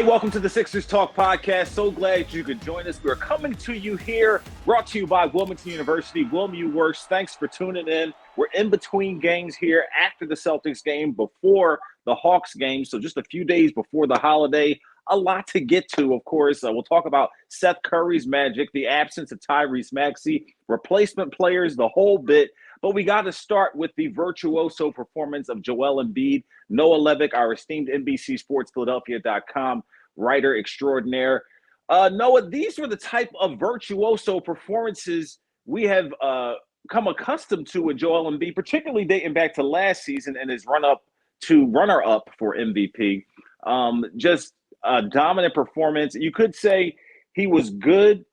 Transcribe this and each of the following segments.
Hey, welcome to the Sixers Talk podcast. So glad you could join us. We're coming to you here, brought to you by Wilmington University, WilMU Works. Thanks for tuning in. We're in between games here after the Celtics game, before the Hawks game. So just a few days before the holiday. A lot to get to, of course. We'll talk about Seth Curry's magic, the absence of Tyrese Maxey, replacement players, the whole bit. But we got to start with the virtuoso performance of Joel Embiid. Noah Levick, our esteemed NBCSportsPhiladelphia.com writer extraordinaire. Noah, these were the type of virtuoso performances we have come accustomed to with Joel Embiid, particularly dating back to last season and his run-up to runner-up for MVP. Just a dominant performance. You could say he was good,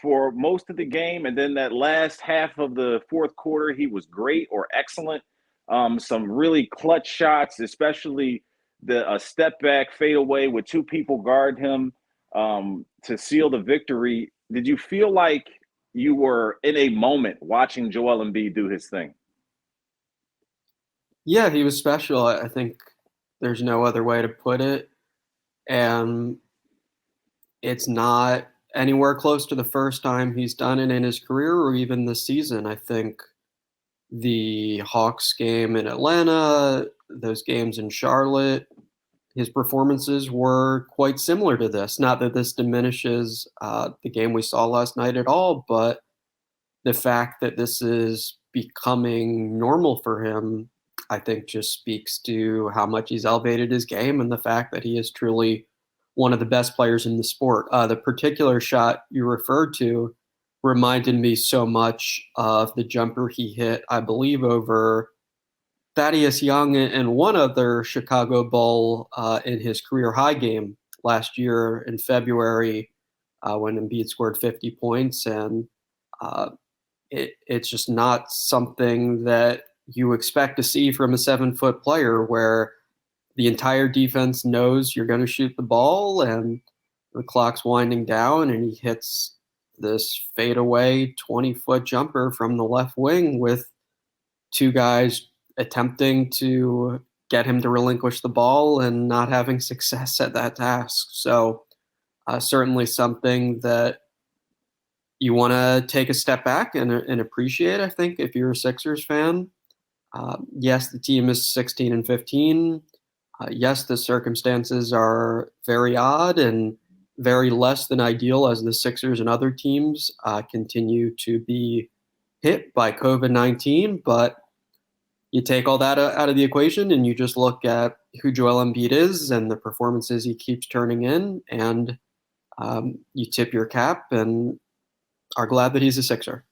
for most of the game. And then that last half of the fourth quarter, he was great or excellent. Some really clutch shots, especially the step back fadeaway with two people guard him to seal the victory. Did you feel like you were in a moment watching Joel Embiid do his thing? Yeah, he was special. I think there's no other way to put it. And it's not anywhere close to the first time he's done it in his career or even this season. I think the Hawks game in Atlanta, those games in Charlotte, his performances were quite similar to this. Not that this diminishes the game we saw last night at all, but the fact that this is becoming normal for him, I think just speaks to how much he's elevated his game and the fact that he is truly one of the best players in the sport. The particular shot you referred to reminded me so much of the jumper he hit, I believe, over Thaddeus Young and one other Chicago Bull in his career high game last year in February when Embiid scored 50 points. And it's just not something that you expect to see from a 7-foot player, where the entire defense knows you're going to shoot the ball and the clock's winding down, and he hits this fadeaway 20-foot jumper from the left wing with two guys attempting to get him to relinquish the ball and not having success at that task. So certainly something that you want to take a step back and appreciate, I think, if you're a Sixers fan. Yes, the team is 16-15. Yes, the circumstances are very odd and very less than ideal as the Sixers and other teams continue to be hit by COVID-19. But you take all that out of the equation and you just look at who Joel Embiid is and the performances he keeps turning in, and you tip your cap and are glad that he's a Sixer.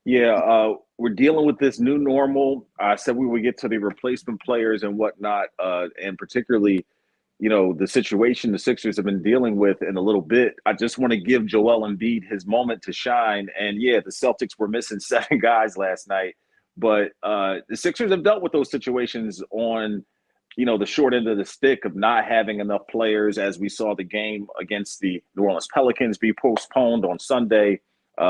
Yeah, we're dealing with this new normal. I said we would get to the replacement players and whatnot, and particularly, the situation the Sixers have been dealing with in a little bit. I just want to give Joel Embiid his moment to shine. And yeah, the Celtics were missing 7 guys last night, but the Sixers have dealt with those situations on, the short end of the stick of not having enough players, as we saw the game against the New Orleans Pelicans be postponed on Sunday.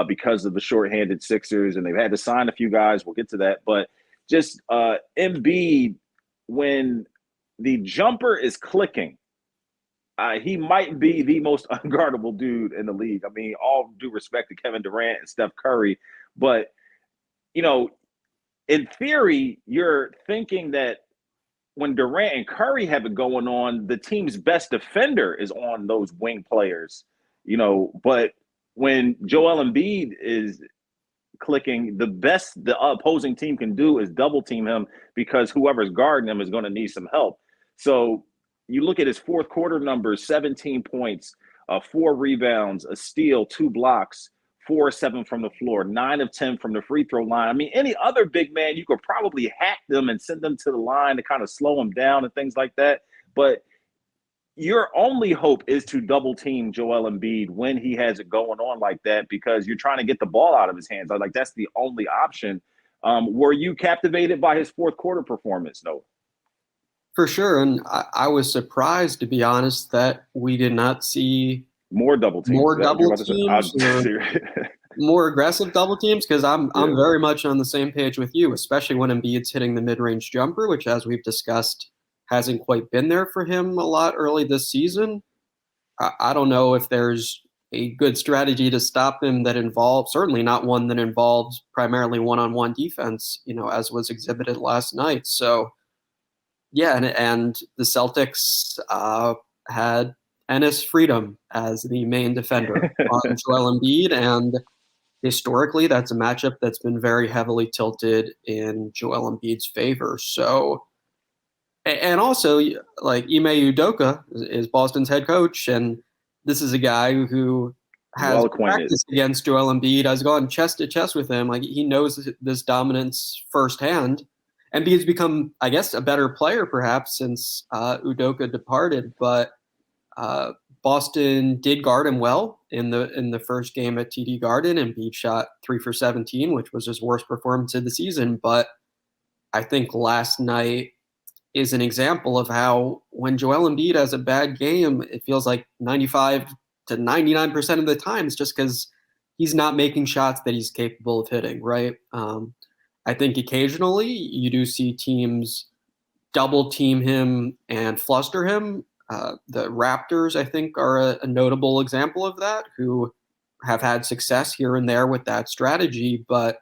Because of the shorthanded Sixers, and they've had to sign a few guys. We'll get to that. But just Embiid, when the jumper is clicking, he might be the most unguardable dude in the league. I mean, all due respect to Kevin Durant and Steph Curry. But, in theory, you're thinking that when Durant and Curry have it going on, the team's best defender is on those wing players, but when Joel Embiid is clicking, the opposing team can do is double team him, because whoever's guarding him is going to need some help. So you look at his fourth quarter numbers: 17 points, 4 rebounds, a steal, 2 blocks, 4-7 from the floor, 9 of 10 from the free throw line. I mean, any other big man, you could probably hack them and send them to the line to kind of slow them down and things like that. But your only hope is to double team Joel Embiid when he has it going on like that, because you're trying to get the ball out of his hands. Like, that's the only option. Were you captivated by his fourth quarter performance, Noah? For sure. And I was surprised, to be honest, that we did not see more double teams, more aggressive double teams, because I'm very much on the same page with you, especially when Embiid's hitting the mid-range jumper, which, as we've discussed, hasn't quite been there for him a lot early this season. I don't know if there's a good strategy to stop him that involves, certainly not one that involves primarily one-on-one defense, as was exhibited last night. So, yeah, and the Celtics had Enes Freedom as the main defender on Joel Embiid, and historically, that's a matchup that's been very heavily tilted in Joel Embiid's favor. So, and also, like Ime Udoka is Boston's head coach, and this is a guy who has practiced against Joel Embiid, has gone chest to chest with him. Like, he knows this dominance firsthand. Embiid's become, I guess, a better player perhaps since Udoka departed, but Boston did guard him well in the first game at TD Garden. Embiid shot 3 for 17, which was his worst performance of the season. But I think last night is an example of how when Joel Embiid has a bad game, it feels like 95 to 99% of the time it's just because he's not making shots that he's capable of hitting, right? I think occasionally you do see teams double team him and fluster him. The Raptors, I think, are a notable example of that, who have had success here and there with that strategy. But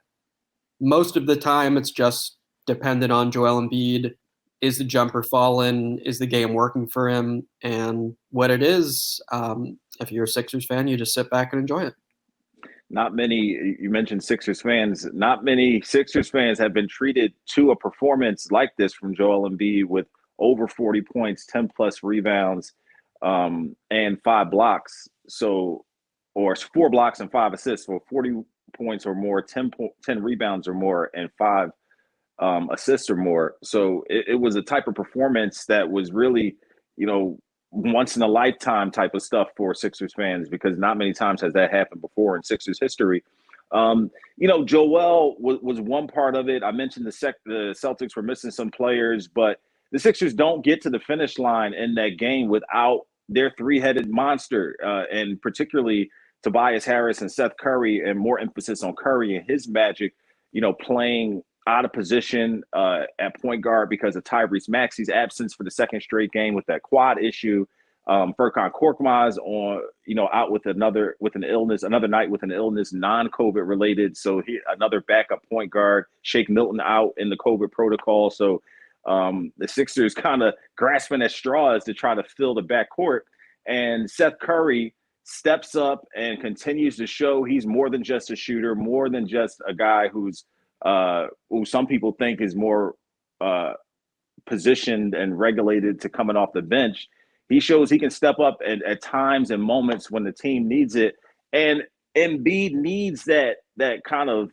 most of the time, it's just dependent on Joel Embiid. Is the jumper falling? Is the game working for him? And what it is, if you're a Sixers fan, you just sit back and enjoy it. Not many, you mentioned Sixers fans, not many Sixers fans have been treated to a performance like this from Joel Embiid with over 40 points, 10 plus rebounds, and 5 blocks. So, or 4 blocks and 5 assists, so 40 points or more, 10 rebounds or more, and 5 assists or more. So it was a type of performance that was really, once in a lifetime type of stuff for Sixers fans, because not many times has that happened before in Sixers history. Joel was one part of it. I mentioned the Celtics were missing some players, but the Sixers don't get to the finish line in that game without their 3-headed monster, and particularly Tobias Harris and Seth Curry, and more emphasis on Curry and his magic, playing out of position at point guard because of Tyrese Maxey's absence for the second straight game with that quad issue. Furkan Korkmaz out with another night with an illness, non-COVID related. So another backup point guard, Shake Milton out in the COVID protocol. So the Sixers kind of grasping at straws to try to fill the backcourt. And Seth Curry steps up and continues to show he's more than just a shooter, more than just a guy who some people think is more positioned and regulated to coming off the bench. He shows he can step up at times and moments when the team needs it. And Embiid needs that kind of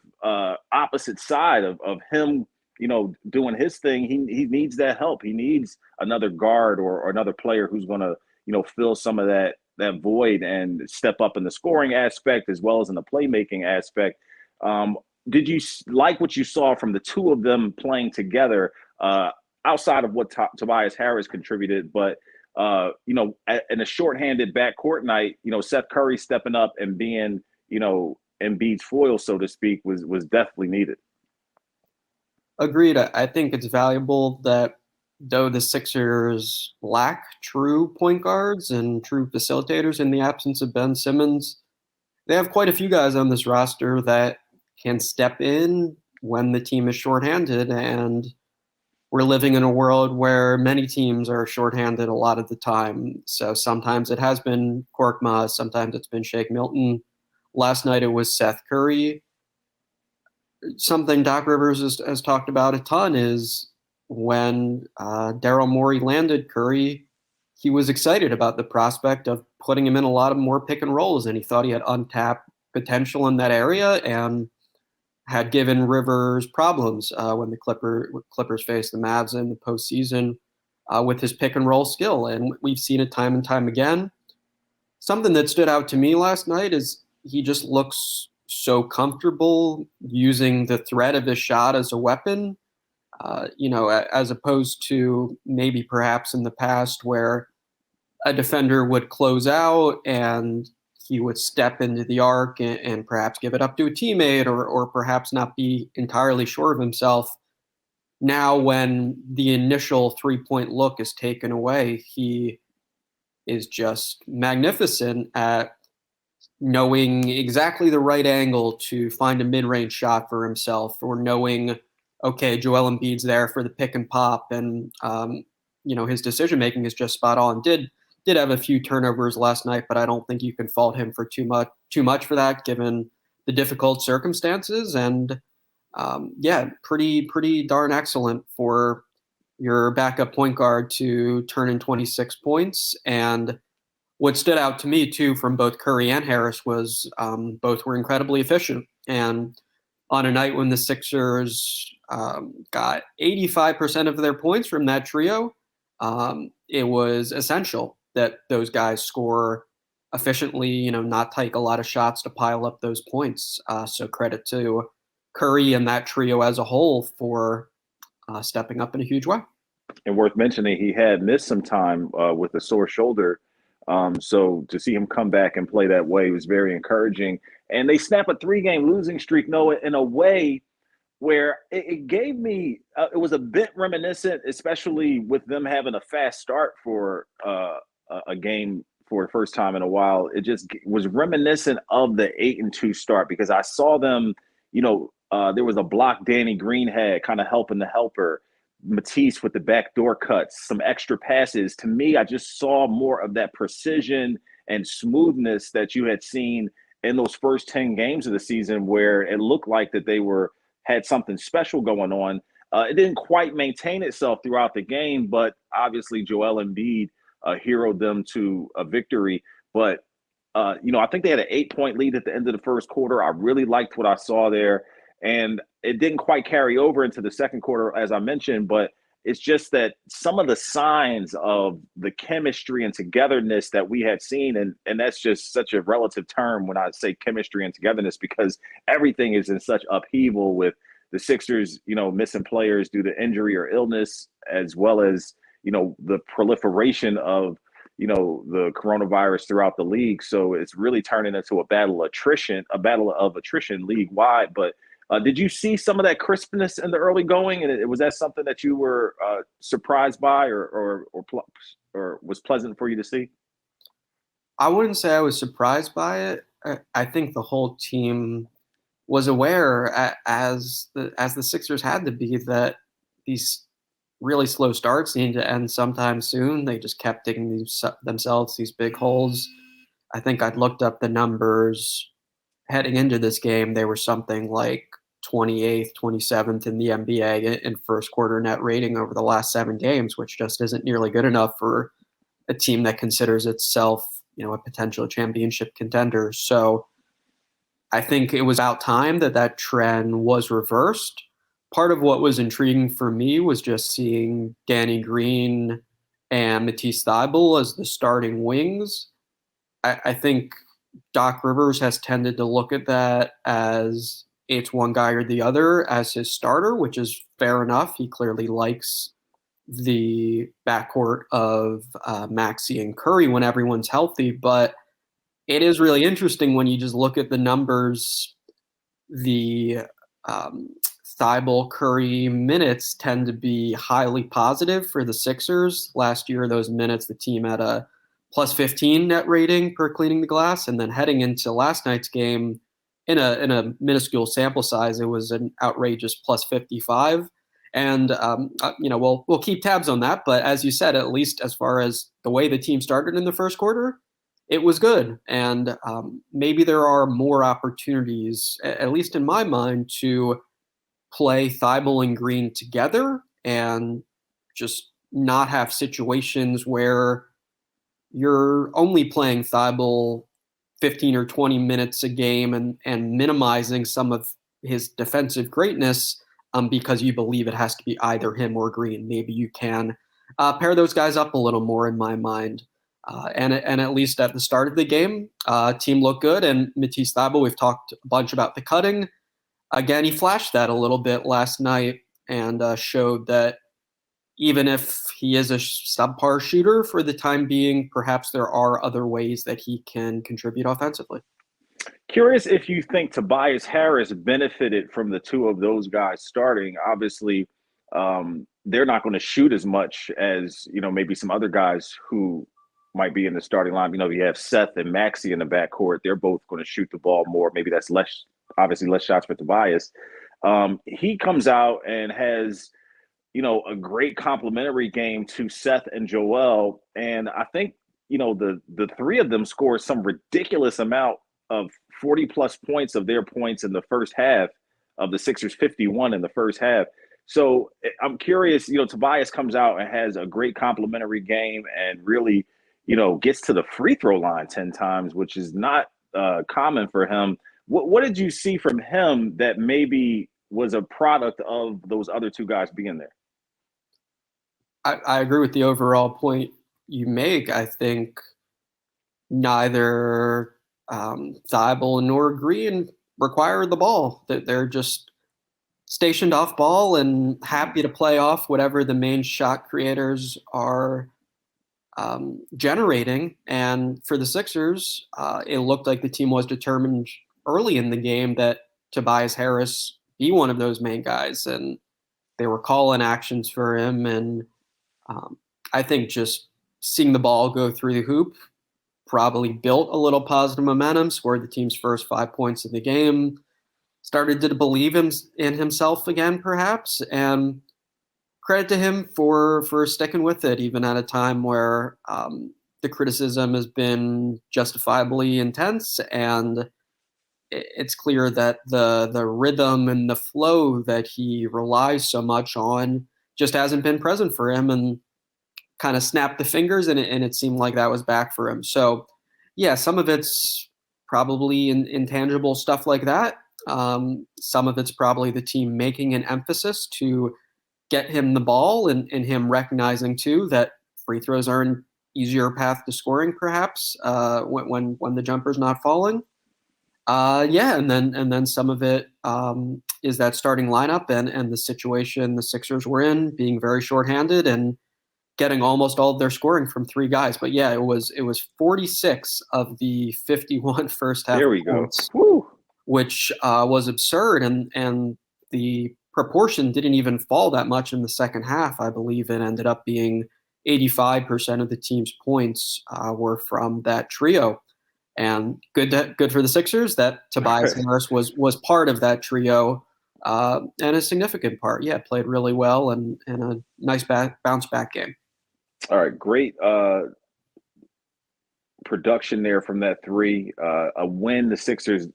opposite side of him, doing his thing. He needs that help. He needs another guard or another player who's going to, fill some of that void and step up in the scoring aspect as well as in the playmaking aspect. Did you like what you saw from the two of them playing together, outside of what Tobias Harris contributed? But, in a shorthanded backcourt night, Seth Curry stepping up and being, Embiid's foil, so to speak, was definitely needed. Agreed. I think it's valuable that though the Sixers lack true point guards and true facilitators in the absence of Ben Simmons, they have quite a few guys on this roster that can step in when the team is shorthanded. And we're living in a world where many teams are shorthanded a lot of the time. So sometimes it has been Korkmaz, sometimes it's been Shake Milton. Last night it was Seth Curry. Something Doc Rivers has talked about a ton is when Daryl Morey landed Curry, he was excited about the prospect of putting him in a lot of more pick and rolls, and he thought he had untapped potential in that area and had given Rivers problems when the Clippers faced the Mavs in the postseason with his pick and roll skill. And we've seen it time and time again. Something that stood out to me last night is he just looks so comfortable using the threat of his shot as a weapon, as opposed to maybe perhaps in the past where a defender would close out and he would step into the arc and perhaps give it up to a teammate or perhaps not be entirely sure of himself. now when the initial 3-point look is taken away, he is just magnificent at knowing exactly the right angle to find a mid-range shot for himself, or knowing, okay, Joel Embiid's there for the pick and pop, and his decision making is just spot on. Did have a few turnovers last night, but I don't think you can fault him for too much for that, given the difficult circumstances. And pretty darn excellent for your backup point guard to turn in 26 points. And what stood out to me, too, from both Curry and Harris was both were incredibly efficient. And on a night when the Sixers got 85% of their points from that trio, it was essential that those guys score efficiently, not take a lot of shots to pile up those points. So credit to Curry and that trio as a whole for stepping up in a huge way. And worth mentioning, he had missed some time with a sore shoulder. So to see him come back and play that way was very encouraging. And they snap a 3-game losing streak, Noah, in a way where it gave me it was a bit reminiscent, especially with them having a fast start for a game for the first time in a while. It just was reminiscent of the 8-2 start, because I saw them, there was a block Danny Green had kind of helping the helper. Matisse with the backdoor cuts, some extra passes. To me, I just saw more of that precision and smoothness that you had seen in those first 10 games of the season, where it looked like that they had something special going on. It didn't quite maintain itself throughout the game, but obviously Joel Embiid heroed them to a victory. But, I think they had an 8-point lead at the end of the first quarter. I really liked what I saw there. And it didn't quite carry over into the second quarter, as I mentioned, but it's just that some of the signs of the chemistry and togetherness that we had seen, and that's just such a relative term when I say chemistry and togetherness, because everything is in such upheaval with the Sixers, missing players due to injury or illness, as well as, the proliferation of, the coronavirus throughout the league. So it's really turning into a battle of attrition league-wide. But did you see some of that crispness in the early going, and was that something that you were surprised by, or was pleasant for you to see? I wouldn't say I was surprised by it. I think the whole team was aware, as the Sixers had to be, that these really slow starts need to end sometime soon. They just kept digging themselves these big holes. I think I'd looked up the numbers heading into this game. They were something like 28th, 27th in the NBA in first quarter net rating over the last 7 games, which just isn't nearly good enough for a team that considers itself, a potential championship contender. So I think it was about time that trend was reversed. Part of what was intriguing for me was just seeing Danny Green and Matisse Thybulle as the starting wings. I think Doc Rivers has tended to look at that as it's one guy or the other as his starter, which is fair enough. He clearly likes the backcourt of Maxey and Curry when everyone's healthy. But it is really interesting when you just look at the numbers. The Thybulle Curry minutes tend to be highly positive for the Sixers. Last year, those minutes, the team had a plus 15 net rating per cleaning the glass. And then heading into last night's game, in a minuscule sample size, it was an outrageous plus 55. And, we'll keep tabs on that. But as you said, at least as far as the way the team started in the first quarter, it was good. And maybe there are more opportunities, at least in my mind, to play Thybulle and Green together and just not have situations where you're only playing Thybulle 15 or 20 minutes a game and minimizing some of his defensive greatness because you believe it has to be either him or Green. Maybe you can pair those guys up a little more, in my mind. And at least at the start of the game, team looked good. And Matisse Thybulle, we've talked a bunch about the cutting. Again, he flashed that a little bit last night and showed that even if he is a subpar shooter for the time being, perhaps there are other ways that he can contribute offensively. Curious if you think Tobias Harris benefited from the two of those guys starting. Obviously, they're not going to shoot as much as, maybe some other guys who might be in the starting line. You have Seth and Maxey in the backcourt. They're both going to shoot the ball more. Maybe that's obviously less shots for Tobias. He comes out and has, a great complementary game to Seth and Joel. And I think, the three of them score some ridiculous amount of 40-plus points of their points in the first half of the Sixers, 51 in the first half. So I'm curious, Tobias comes out and has a great complimentary game and really, gets to the free throw line 10 times, which is not common for him. What did you see from him that maybe was a product of those other two guys being there? I agree with the overall point you make. I think neither Thybulle nor Green require the ball. They're just stationed off ball and happy to play off whatever the main shot creators are generating. And for the Sixers, it looked like the team was determined early in the game that Tobias Harris be one of those main guys. And they were calling actions for him. And I think just seeing the ball go through the hoop probably built a little positive momentum, scored the team's first 5 points in the game, started to believe in himself again, perhaps. And credit to him for sticking with it, even at a time where the criticism has been justifiably intense. And it's clear that the rhythm and the flow that he relies so much on just hasn't been present for him, and kind of snapped the fingers, and it seemed like that was back for him. So, yeah, some of it's probably intangible stuff like that. Some of it's probably the team making an emphasis to get him the ball, and him recognizing, too, that free throws are an easier path to scoring, perhaps, when the jumper's not falling. And then some of it is that starting lineup and the situation the Sixers were in, being very shorthanded and getting almost all of their scoring from three guys. But yeah, it was 46 of the 51 first half points, which was absurd, and the proportion didn't even fall that much in the second half. I believe it ended up being 85% of the team's points were from that trio. And good for the Sixers that Tobias Harris was part of that trio, and a significant part. Yeah, played really well and a nice bounce back game. All right, great production there from that three. A win the Sixers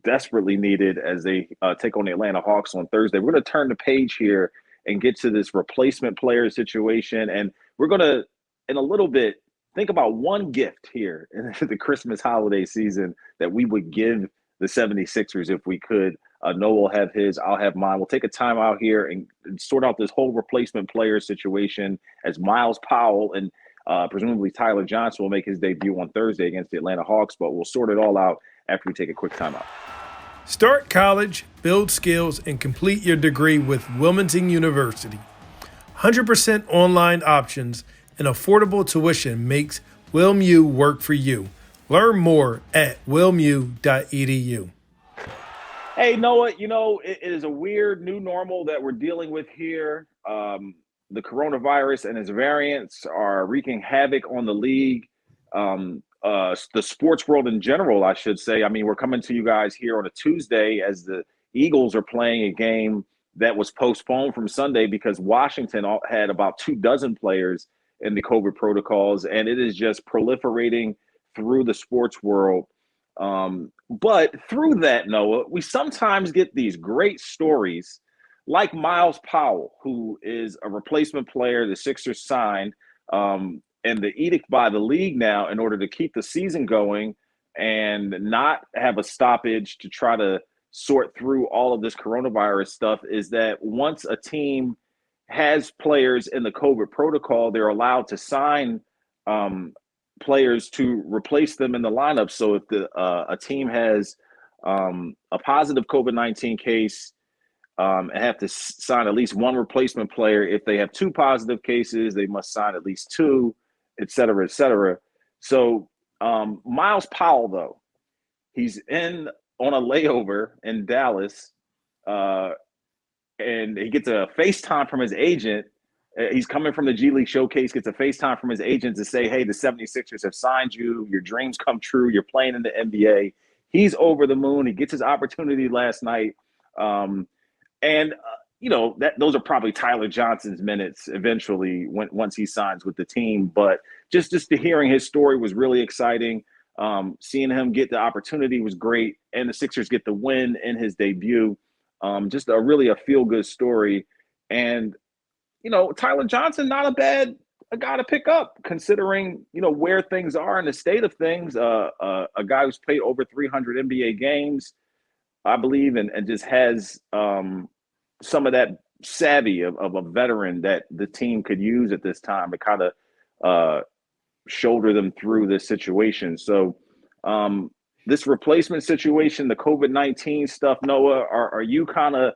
desperately needed as they take on the Atlanta Hawks on Thursday. We're going to turn the page here and get to this replacement player situation, and we're going to, in a little bit, think about one gift here in the Christmas holiday season that we would give the 76ers if we could. Noah will have his, I'll have mine. We'll take a time out here and sort out this whole replacement player situation as Myles Powell and presumably Tyler Johnson will make his debut on Thursday against the Atlanta Hawks, but we'll sort it all out after we take a quick timeout. Start college, build skills, and complete your degree with Wilmington University. 100% online options and affordable tuition makes WilMU work for you. Learn more at wilmu.edu. Hey, Noah, it is a weird new normal that we're dealing with here. The coronavirus and its variants are wreaking havoc on the league, the sports world in general, I should say. I mean, we're coming to you guys here on a Tuesday as the Eagles are playing a game that was postponed from Sunday because Washington had about 24 players in the COVID protocols, and it is just proliferating through the sports world. But through that, Noah, we sometimes get these great stories like Myles Powell, who is a replacement player the Sixers signed, and the edict by the league now in order to keep the season going and not have a stoppage to try to sort through all of this coronavirus stuff is that once a team has players in the COVID protocol, they're allowed to sign players to replace them in the lineup. So if a team has a positive COVID-19 case and have to sign at least one replacement player, if they have two positive cases, they must sign at least two, et cetera, et cetera. So Myles Powell, though, he's on a layover in Dallas. and he gets a FaceTime from his agent. He's coming from the G League Showcase, gets a FaceTime from his agent to say, hey, the 76ers have signed you. Your dreams come true. You're playing in the NBA. He's over the moon. He gets his opportunity last night. And those are probably Tyler Johnson's minutes eventually once he signs with the team. But just the hearing his story was really exciting. Seeing him get the opportunity was great, and the Sixers get the win in his debut. Just really a feel-good story. And, Tyler Johnson, not a guy to pick up considering, where things are and the state of things. A guy who's played over 300 NBA games, I believe, and just has some of that savvy of a veteran that the team could use at this time to kind of shoulder them through this situation. So this replacement situation, the COVID-19 stuff, Noah, are you kind of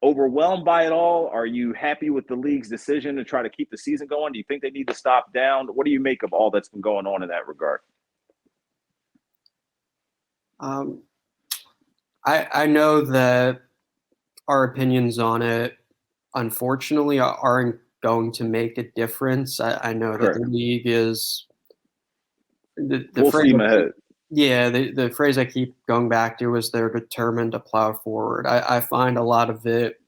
overwhelmed by it all? Are you happy with the league's decision to try to keep the season going? Do you think they need to stop down? What do you make of all that's been going on in that regard? I know that our opinions on it, unfortunately, aren't going to make a difference. I know that the league is the full steam ahead. Yeah, the phrase I keep going back to is they're determined to plow forward. I find a lot of it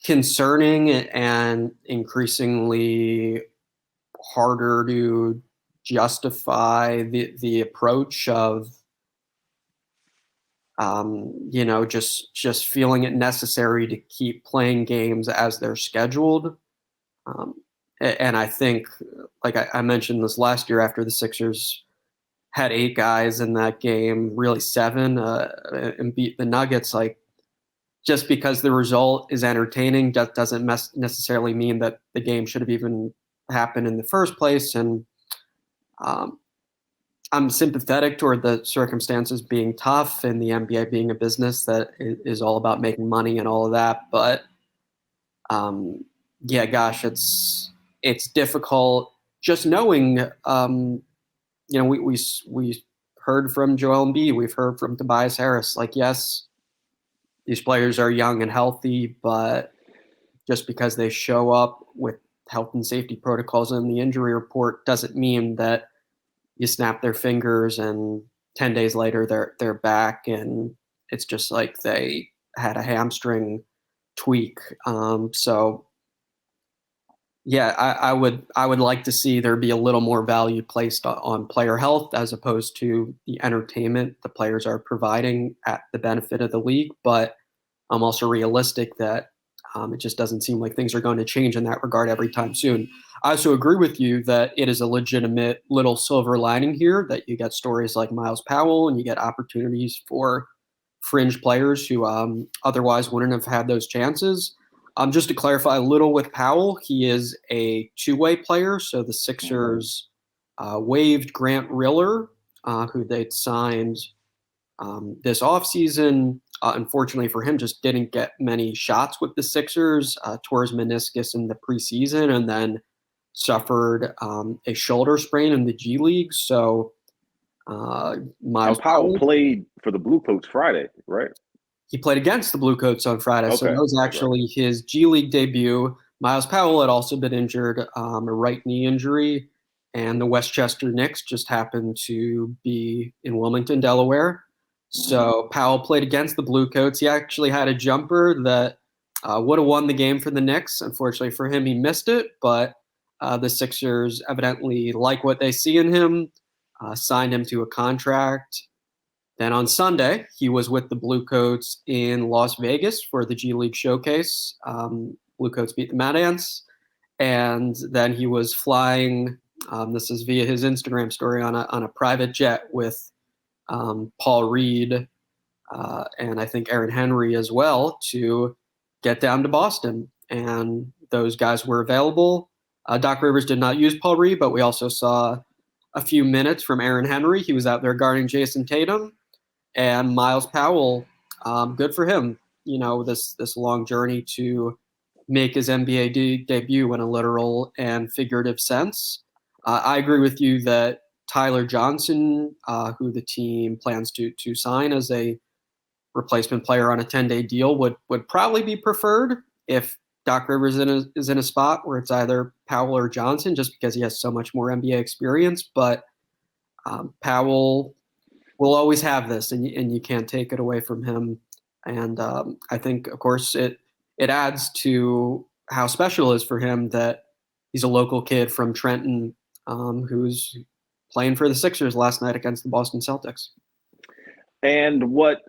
concerning and increasingly harder to justify the approach of just feeling it necessary to keep playing games as they're scheduled. And I think, like I mentioned this last year after the Sixers had 8 guys in that game, really 7, and beat the Nuggets. Like, just because the result is entertaining doesn't necessarily mean that the game should have even happened in the first place. And I'm sympathetic toward the circumstances being tough and the NBA being a business that is all about making money and all of that. But it's difficult just knowing. We heard from Joel Embiid, we've heard from Tobias Harris. Like, yes, these players are young and healthy, but just because they show up with health and safety protocols in the injury report doesn't mean that you snap their fingers and 10 days later they're back and it's just like they had a hamstring tweak. I would like to see there be a little more value placed on player health as opposed to the entertainment the players are providing at the benefit of the league. But I'm also realistic that it just doesn't seem like things are going to change in that regard every time soon. I also agree with you that it is a legitimate little silver lining here that you get stories like Miles Powell and you get opportunities for fringe players who otherwise wouldn't have had those chances. Just to clarify a little with Powell, he is a two-way player. So the Sixers waived Grant Riller, who they'd signed this offseason. Unfortunately for him, just didn't get many shots with the Sixers, tore his meniscus in the preseason, and then suffered a shoulder sprain in the G League. So Miles Powell played for the Bluecoats Friday, right? He played against the Bluecoats on Friday, so that was actually his G League debut. Miles Powell had also been injured, a right knee injury, and the Westchester Knicks just happened to be in Wilmington, Delaware. So Powell played against the Bluecoats. He actually had a jumper that would have won the game for the Knicks. Unfortunately for him, he missed it, but the Sixers evidently like what they see in him, signed him to a contract. Then on Sunday, he was with the Bluecoats in Las Vegas for the G League Showcase. Bluecoats beat the Mad Ants. And then he was flying, this is via his Instagram story, on a private jet with Paul Reed and I think Aaron Henry as well to get down to Boston. And those guys were available. Doc Rivers did not use Paul Reed, but we also saw a few minutes from Aaron Henry. He was out there guarding Jason Tatum. And Miles Powell, good for him, this long journey to make his NBA debut in a literal and figurative sense. I agree with you that Tyler Johnson, who the team plans to sign as a replacement player on a 10-day deal would probably be preferred if Doc Rivers is in a spot where it's either Powell or Johnson, just because he has so much more NBA experience. But Powell will always have this, and you can't take it away from him. And I think, of course, it adds to how special it is for him that he's a local kid from Trenton who's playing for the Sixers last night against the Boston Celtics. And what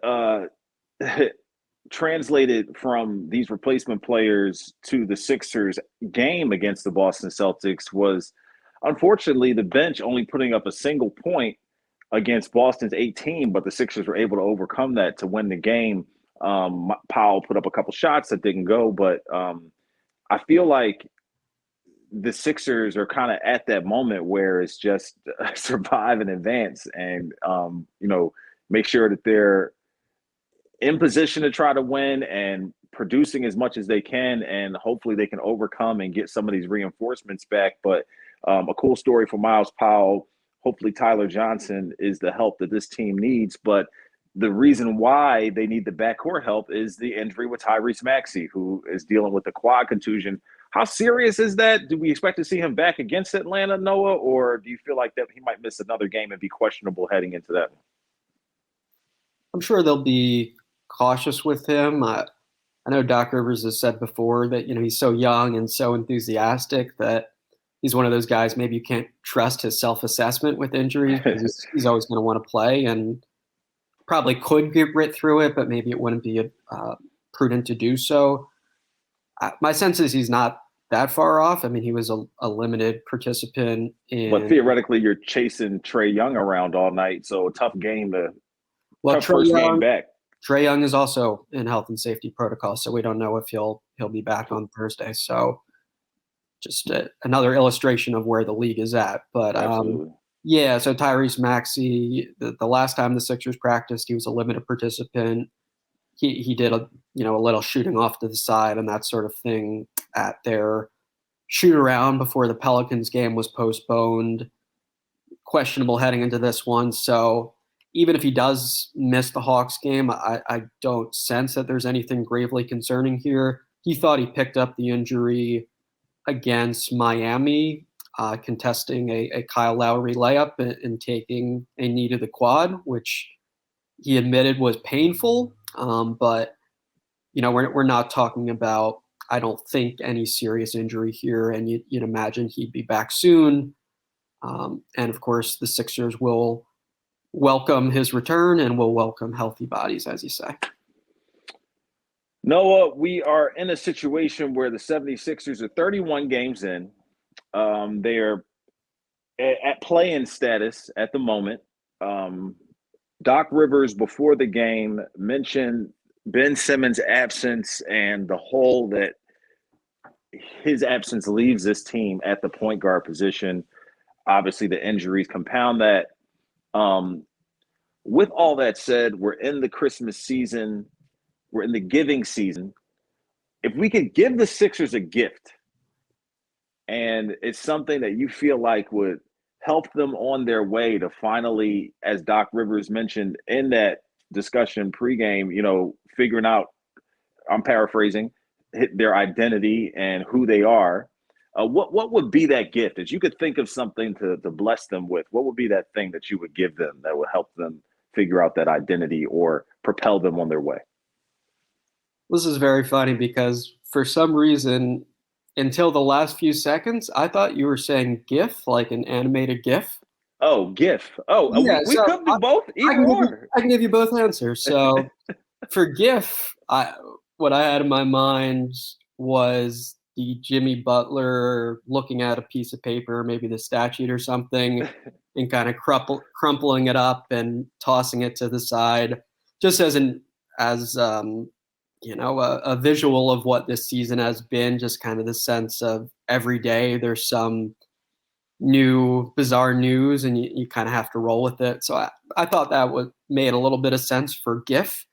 translated from these replacement players to the Sixers game against the Boston Celtics was, unfortunately, the bench only putting up a single point against Boston's 18, but the Sixers were able to overcome that to win the game. Powell put up a couple shots that didn't go, but I feel like the Sixers are kind of at that moment where it's just survive and advance and, make sure that they're in position to try to win and producing as much as they can, and hopefully they can overcome and get some of these reinforcements back. But a cool story for Myles Powell. Hopefully Tyler Johnson is the help that this team needs. But the reason why they need the backcourt help is the injury with Tyrese Maxey, who is dealing with a quad contusion. How serious is that? Do we expect to see him back against Atlanta, Noah, or do you feel like that he might miss another game and be questionable heading into that one? I'm sure they'll be cautious with him. I know Doc Rivers has said before that, he's so young and so enthusiastic that he's one of those guys, maybe you can't trust his self-assessment with injuries because he's always going to want to play and probably could get rid through it, but maybe it wouldn't be prudent to do so. My sense is he's not that far off. I mean, he was a limited participant But theoretically, you're chasing Trae Young around all night, so a tough game to tough Trae first Young, game back. Trae Young is also in health and safety protocol, so we don't know if he'll be back on Thursday. So just another illustration of where the league is at. But yeah, so Tyrese Maxey, the last time the Sixers practiced, he was a limited participant. He did a little shooting off to the side and that sort of thing at their shoot around before the Pelicans game was postponed. Questionable heading into this one. So even if he does miss the Hawks game, I don't sense that there's anything gravely concerning here. He thought he picked up the injury against Miami, contesting a Kyle Lowry layup and taking a knee to the quad, which he admitted was painful. But we're not talking about, I don't think, any serious injury here, and you'd imagine he'd be back soon. And of course, the Sixers will welcome his return and will welcome healthy bodies, as you say. Noah, we are in a situation where the 76ers are 31 games in. They are at play-in status at the moment. Doc Rivers, before the game, mentioned Ben Simmons' absence and the hole that his absence leaves this team at the point guard position. Obviously, the injuries compound that. With all that said, we're in the Christmas season. We're in the giving season. If we could give the Sixers a gift, and it's something that you feel like would help them on their way to finally, as Doc Rivers mentioned in that discussion pregame, figuring out, I'm paraphrasing, their identity and who they are. What would be that gift? If you could think of something to bless them with, what would be that thing that you would give them that would help them figure out that identity or propel them on their way? This is very funny because for some reason, until the last few seconds, I thought you were saying GIF, like an animated GIF. Oh, GIF. Oh, yeah, we could do both. I can give you both answers. So for GIF, what I had in my mind was the Jimmy Butler looking at a piece of paper, maybe the statute or something, and kind of crumpling it up and tossing it to the side, just as a visual of what this season has been, just kind of the sense of every day there's some new bizarre news and you kind of have to roll with it. So I thought that made a little bit of sense for GIF.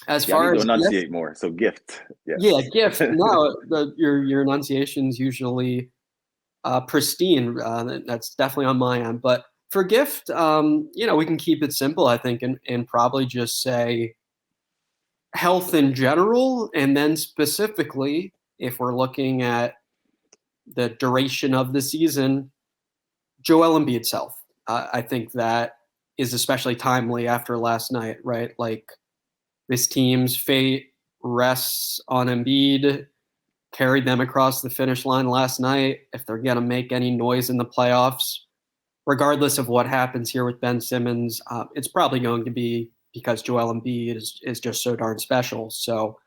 As far as enunciate gift, more, so gift. Yes. Yeah, gift. No, your enunciation is usually pristine. That's definitely on my end. But For gift, we can keep it simple, I think, and probably just say health in general, and then specifically, if we're looking at the duration of the season, Joel Embiid's health. I think that is especially timely after last night, right? Like, this team's fate rests on Embiid, carried them across the finish line last night. If they're going to make any noise in the playoffs, regardless of what happens here with Ben Simmons, it's probably going to be because Joel Embiid is just so darn special. So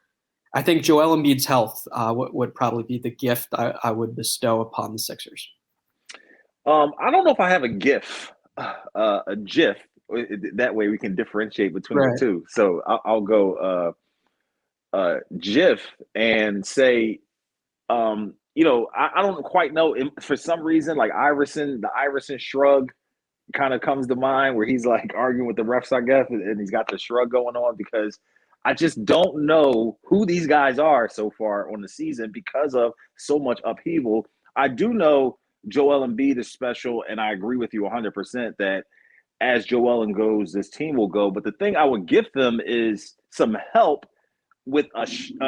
I think Joel Embiid's health would probably be the gift I would bestow upon the Sixers. I don't know if I have a GIF. That way we can differentiate between the two. So I'll go GIF and say, I don't quite know. For some reason, like the Iverson shrug kind of comes to mind, where he's like arguing with the refs, I guess, and he's got the shrug going on, because I just don't know who these guys are so far on the season because of so much upheaval. I do know Joel Embiid is special, and I agree with you 100% that as Joel Embiid goes, this team will go. But the thing I would give them is some help with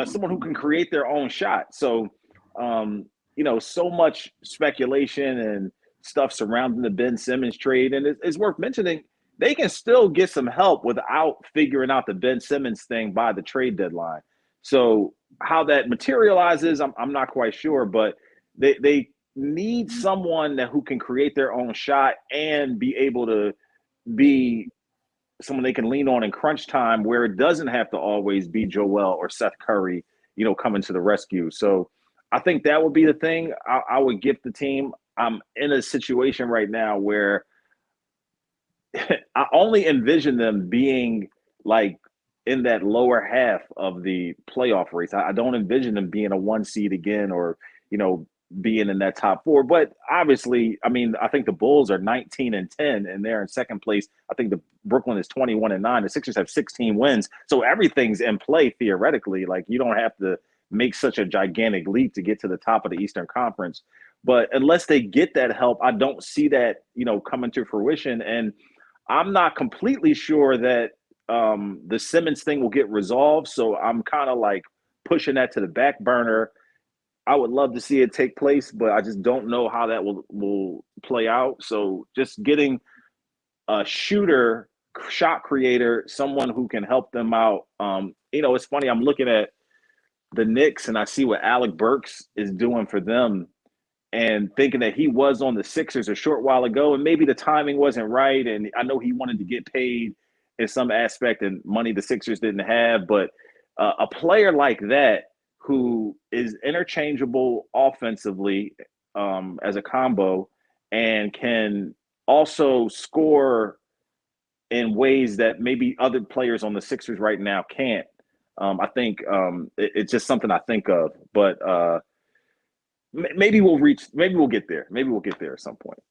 someone who can create their own shot. So, so much speculation and stuff surrounding the Ben Simmons trade, and it's worth mentioning they can still get some help without figuring out the Ben Simmons thing by the trade deadline. So how that materializes, I'm not quite sure, but they need someone who can create their own shot and be able to be someone they can lean on in crunch time, where it doesn't have to always be Joel or Seth Curry, coming to the rescue. So I think that would be the thing I would give the team. I'm in a situation right now where I only envision them being like in that lower half of the playoff race. I don't envision them being a 1 seed again, or, being in that top 4. But obviously, I think the Bulls are 19-10 and they're in second place. I think the Brooklyn is 21-9. The Sixers have 16 wins. So everything's in play theoretically. Like, you don't have to make such a gigantic leap to get to the top of the Eastern Conference. But unless they get that help, I don't see that, coming to fruition. And I'm not completely sure that the Simmons thing will get resolved. So I'm kind of like pushing that to the back burner. I would love to see it take place, but I just don't know how that will play out. So just getting a shooter, shot creator, someone who can help them out. It's funny. I'm looking at the Knicks and I see what Alec Burks is doing for them, and thinking that he was on the Sixers a short while ago, and maybe the timing wasn't right. And I know he wanted to get paid in some aspect and money the Sixers didn't have, but a player like that, who is interchangeable offensively as a combo, and can also score in ways that maybe other players on the Sixers right now can't. I think it's just something I think of. But maybe we'll get there. Maybe we'll get there at some point.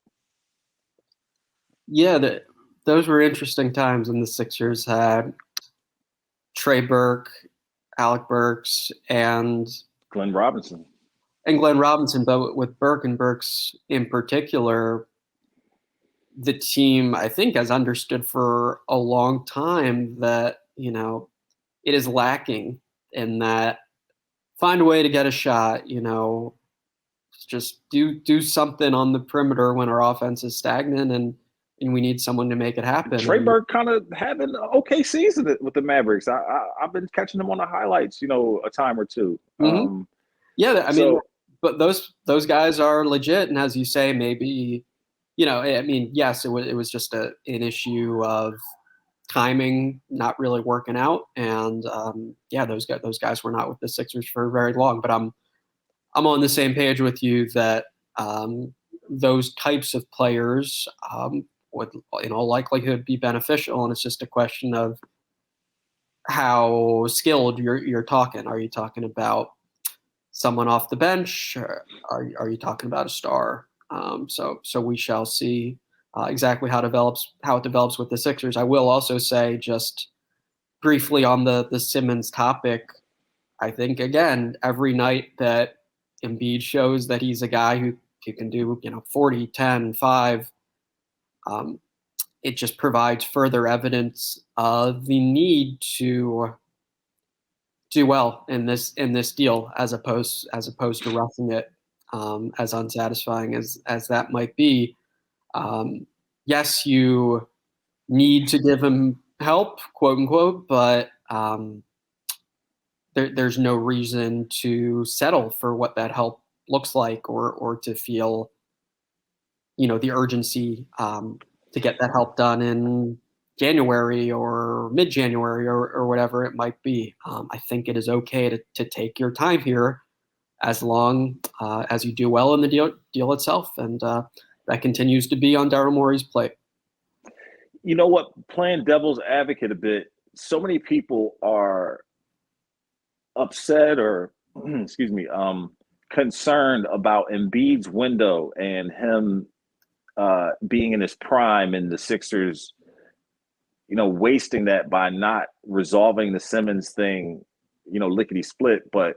Yeah, those were interesting times when the Sixers had Trey Burke, Alec Burks, and Glenn Robinson. But with Burke and Burks in particular, the team, I think, has understood for a long time that, it is lacking in that. Find a way to get a shot, just do something on the perimeter when our offense is stagnant, and we need someone to make it happen. Trey Burke kind of having an okay season with the Mavericks. I've been catching them on the highlights, a time or two. Mm-hmm. But those guys are legit, and as you say, maybe, yes, it was just an issue of timing not really working out, and those guys were not with the Sixers for very long. But I'm on the same page with you that those types of players would, in all likelihood, be beneficial, and it's just a question of how skilled you're talking. Are you talking about someone off the bench? Or are you talking about a star? So we shall see exactly how it develops with the Sixers. I will also say, just briefly on the Simmons topic, I think, again, every night that Embiid shows that he's a guy who can do 40, 10, 5, it just provides further evidence of the need to do well in this deal, as opposed to roughing it, as unsatisfying as that might be. Yes, you need to give him help, quote unquote, but there's no reason to settle for what that help looks like, or to feel, the urgency to get that help done in January or mid-January or whatever it might be. I think it is okay to take your time here, as long as you do well in the deal itself, and that continues to be on Daryl Morey's plate. You know what? Playing devil's advocate a bit, so many people are upset or, excuse me, concerned about Embiid's window and him being in his prime, and the Sixers, wasting that by not resolving the Simmons thing, lickety split. But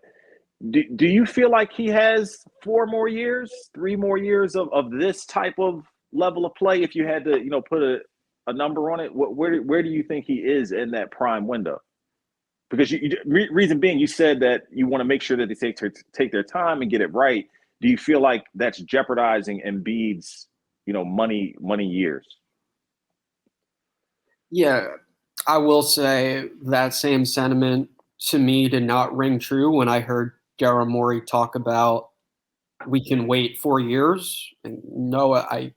do you feel like he has 4 more years, 3 more years of this type of level of play? If you had to, put a number on it, where do you think he is in that prime window? Because reason being, you said that you want to make sure that they take their time and get it right. Do you feel like that's jeopardizing Embiid's, money years? Yeah, I will say that same sentiment to me did not ring true when I heard Daryl Morey talk about we can wait 4 years. And no, I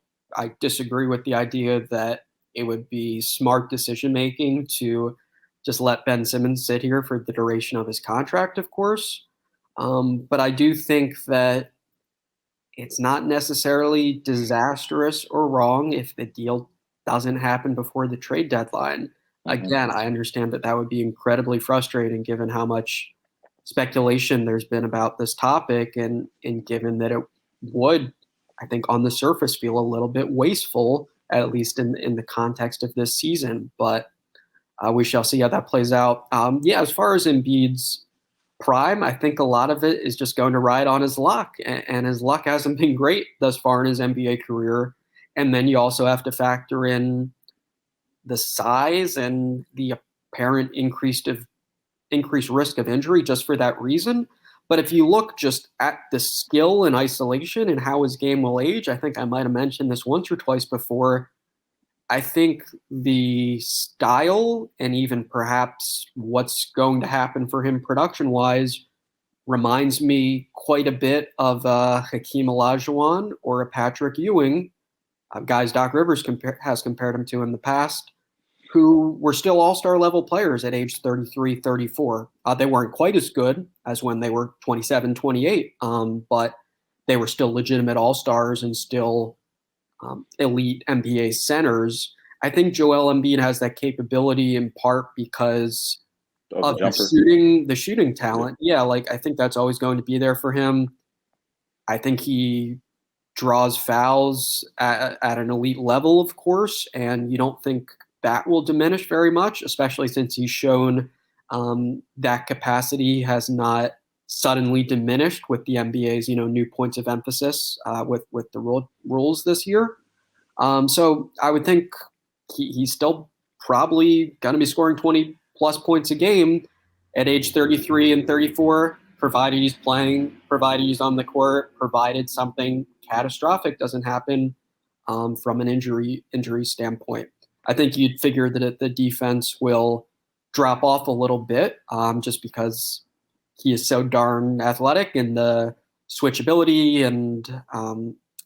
disagree with the idea that it would be smart decision making to just let Ben Simmons sit here for the duration of his contract, of course. But I do think that it's not necessarily disastrous or wrong if the deal doesn't happen before the trade deadline. Again, I understand that would be incredibly frustrating given how much speculation there's been about this topic, and given that it would, I think, on the surface feel a little bit wasteful, at least in the context of this season. But we shall see how that plays out. As far as Embiid's prime, I think a lot of it is just going to ride on his luck, and his luck hasn't been great thus far in his NBA career. And then you also have to factor in the size and the apparent increased risk of injury just for that reason. But if you look just at the skill in isolation and how his game will age, I think I might have mentioned this once or twice before, I think the style and even perhaps what's going to happen for him production-wise reminds me quite a bit of Hakeem Olajuwon or a Patrick Ewing, guys Doc Rivers has compared him to in the past, who were still all-star level players at age 33, 34. They weren't quite as good as when they were 27, 28, but they were still legitimate all-stars and still elite NBA centers. I think Joel Embiid has that capability in part because of the shooting talent. Yeah, I think that's always going to be there for him. I think he draws fouls at an elite level, of course, and you don't think that will diminish very much, especially since he's shown that capacity has not suddenly diminished with the NBA's new points of emphasis with the rules this year. So I would think he's still probably going to be scoring 20 plus points a game at age 33 and 34, provided he's playing, provided he's on the court, provided something catastrophic doesn't happen from an injury standpoint. I think you'd figure that the defense will drop off a little bit just because he is so darn athletic, and the switchability and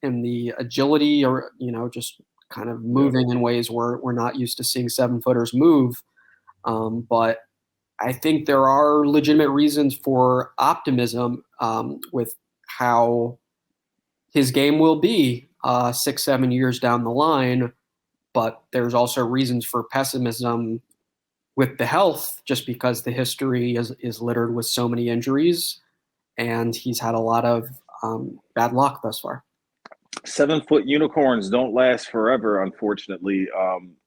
the agility, or just kind of moving in ways we're not used to seeing 7-footers move. But I think there are legitimate reasons for optimism with how his game will be 6-7 years down the line. But there's also reasons for pessimism with the health, just because the history is littered with so many injuries, and he's had a lot of bad luck thus far. 7-foot unicorns don't last forever, unfortunately.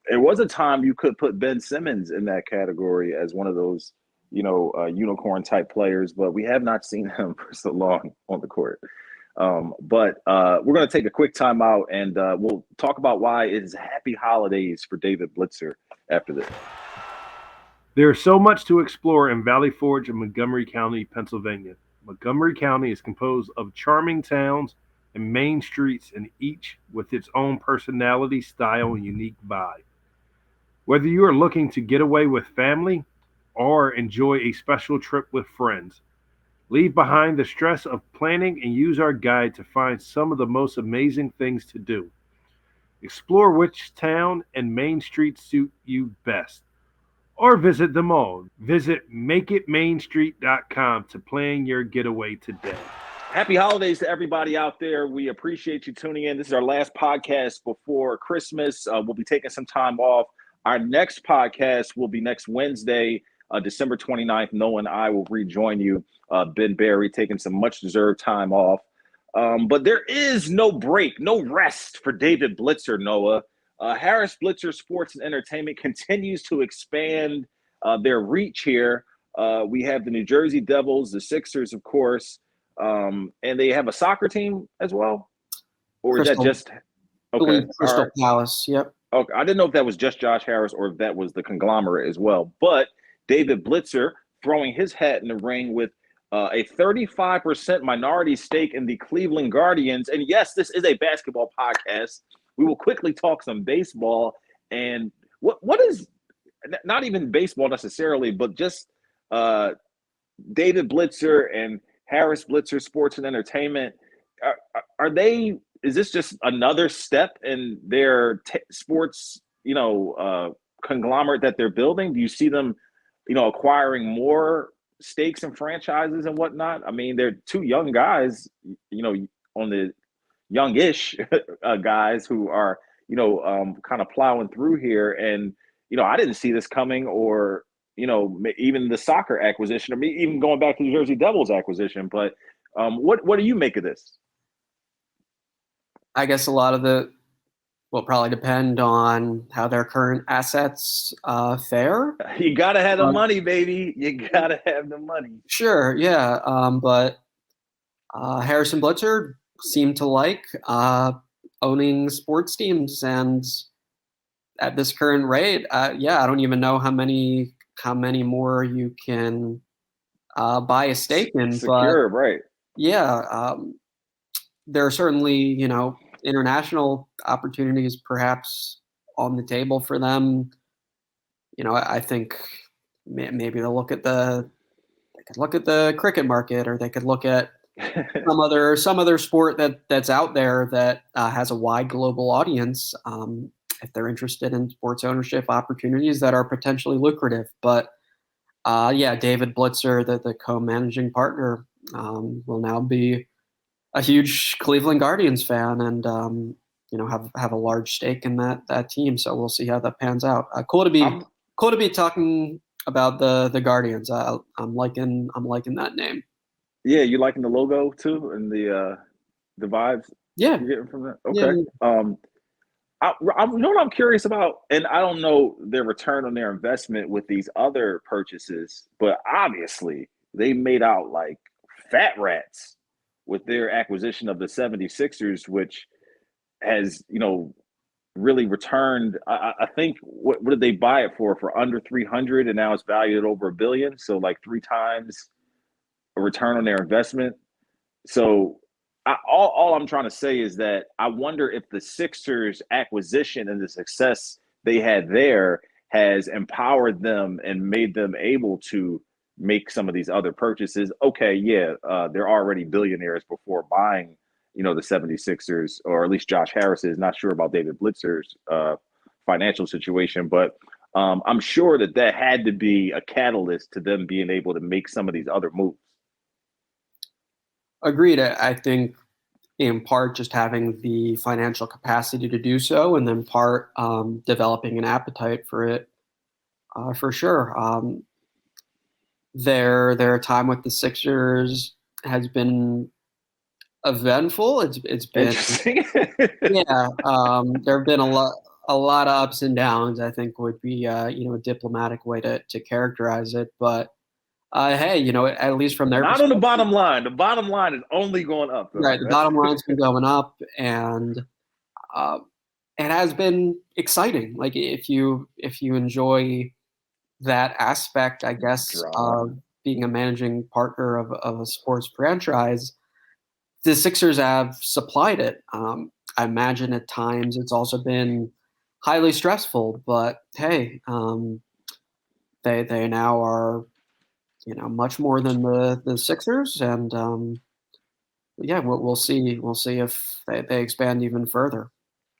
There was a time you could put Ben Simmons in that category as one of those, unicorn type players, but we have not seen him for so long on the court. But we're going to take a quick time out, and we'll talk about why it is happy holidays for David Blitzer after this. There's so much to explore in Valley Forge in Montgomery County, Pennsylvania. Montgomery County is composed of charming towns and main streets, and each with its own personality, style, and unique vibe. Whether you are looking to get away with family or enjoy a special trip with friends, leave behind the stress of planning and use our guide to find some of the most amazing things to do. Explore which town and main street suit you best, or visit them all. Visit makeitmainstreet.com to plan your getaway today. Happy holidays to everybody out there. We appreciate you tuning in. This is our last podcast before Christmas. We'll be taking some time off. Our next podcast will be next Wednesday, December 29th. Noah and I will rejoin you. Ben Barry taking some much-deserved time off. But there is no break, no rest for David Blitzer, Noah. Harris Blitzer Sports and Entertainment continues to expand their reach here. We have the New Jersey Devils, the Sixers, of course, and they have a soccer team as well? Or is that just – okay. Crystal Palace, yep. Okay, I didn't know if that was just Josh Harris or if that was the conglomerate as well. But David Blitzer throwing his hat in the ring with a 35% minority stake in the Cleveland Guardians. And yes, this is a basketball podcast. We will quickly talk some baseball. And what is not even baseball necessarily, but just David Blitzer and Harris Blitzer Sports and Entertainment. Are they? Is this just another step in their sports, conglomerate that they're building? Do you see them, acquiring more stakes and franchises and whatnot? I mean, they're two young guys, on the youngish guys who are, kind of plowing through here. And, I didn't see this coming, or, even the soccer acquisition, or even going back to the Jersey Devils acquisition. But what do you make of this? I guess a lot of it will probably depend on how their current assets fare. You got to have the money, baby. You got to have the money. Sure, yeah. But Harrison Blitzer seemed to like owning sports teams, and at this current rate, I don't even know how many more you can buy a stake in. Secure, but, right? Yeah, there are certainly, international opportunities perhaps on the table for them. I think maybe they'll look at the cricket market, or they could look at some other sport that's out there that has a wide global audience, if they're interested in sports ownership opportunities that are potentially lucrative. But David Blitzer, the co-managing partner, will now be a huge Cleveland Guardians fan, and have a large stake in that team. So we'll see how that pans out. Cool to be talking about the Guardians. I'm liking that name. Yeah, you liking the logo too, and the vibes? Yeah, you're getting from that. Okay. Yeah. What I'm curious about, and I don't know their return on their investment with these other purchases, but obviously they made out like fat rats with their acquisition of the 76ers, which has, really returned. I think, what did they buy it for under 300, and now it's valued at over $1 billion. So like 3 times a return on their investment. So all I'm trying to say is that I wonder if the Sixers acquisition and the success they had there has empowered them and made them able to make some of these other purchases. Okay, they're already billionaires before buying, the 76ers, or at least Josh Harris is. Not sure about David Blitzer's financial situation, but I'm sure that had to be a catalyst to them being able to make some of these other moves. Agreed. I think in part just having the financial capacity to do so, and then part developing an appetite for it, for sure. Their time with the Sixers has been eventful. It's been there have been a lot of ups and downs, I think would be a diplomatic way to characterize it. But Hey, at least from their Not on perspective, the bottom line. The bottom line is only going up. Though. right? The bottom line's been going up, and uh, it has been exciting. Like if you enjoy that aspect, I guess, Drama. of being a managing partner of a sports franchise, the Sixers have supplied it. I imagine at times it's also been highly stressful, but hey, they now are, much more than the Sixers, and yeah, we'll see. We'll see if they expand even further.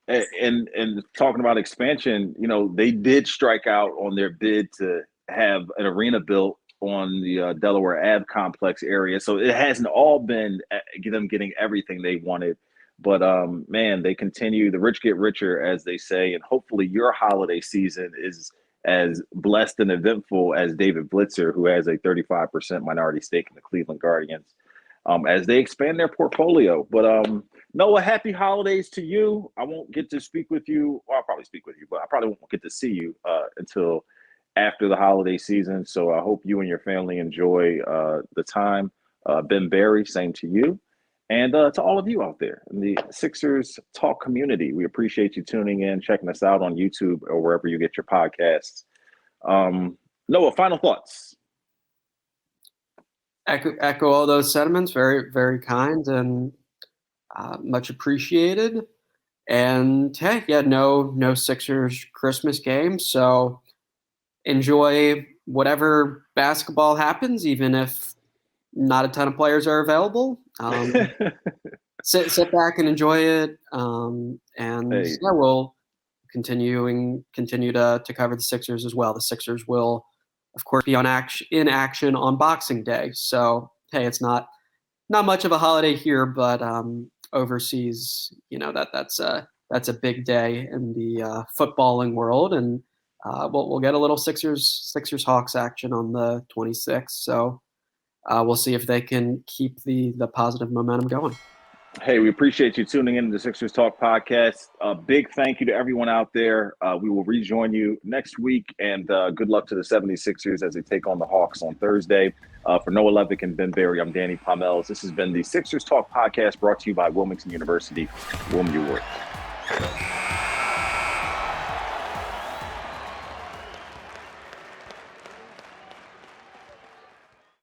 And talking about expansion, they did strike out on their bid to have an arena built on the Delaware Ave complex area. So it hasn't all been them getting everything they wanted. But man, they continue. The rich get richer, as they say, and hopefully your holiday season is as blessed and eventful as David Blitzer, who has a 35% minority stake in the Cleveland Guardians, as they expand their portfolio. But Noah, happy holidays to you. I won't get to speak with you. Well, I'll probably speak with you, but I probably won't get to see you until after the holiday season. So I hope you and your family enjoy the time. Ben Berry, same to you. And to all of you out there in the Sixers Talk community, we appreciate you tuning in, checking us out on YouTube or wherever you get your podcasts. Noah, final thoughts. Echo all those sentiments. Very, very kind and much appreciated. And hey, yeah, no Sixers Christmas game. So enjoy whatever basketball happens, even if not a ton of players are available. Sit back and enjoy it. And Hey. yeah, we'll continue to cover the Sixers as well. The Sixers will, of course, be in action on Boxing Day. So hey, it's not much of a holiday here, but overseas, that's a big day in the footballing world, and we'll get a little Sixers Hawks action on the 26th. So we'll see if they can keep the positive momentum going. Hey, we appreciate you tuning in to the Sixers Talk podcast. A big thank you to everyone out there. We will rejoin you next week, and good luck to the 76ers as they take on the Hawks on Thursday. For Noah Levick and Ben Berry, I'm Danny Pommells. This has been the Sixers Talk podcast brought to you by Wilmington University. Wilmington Works.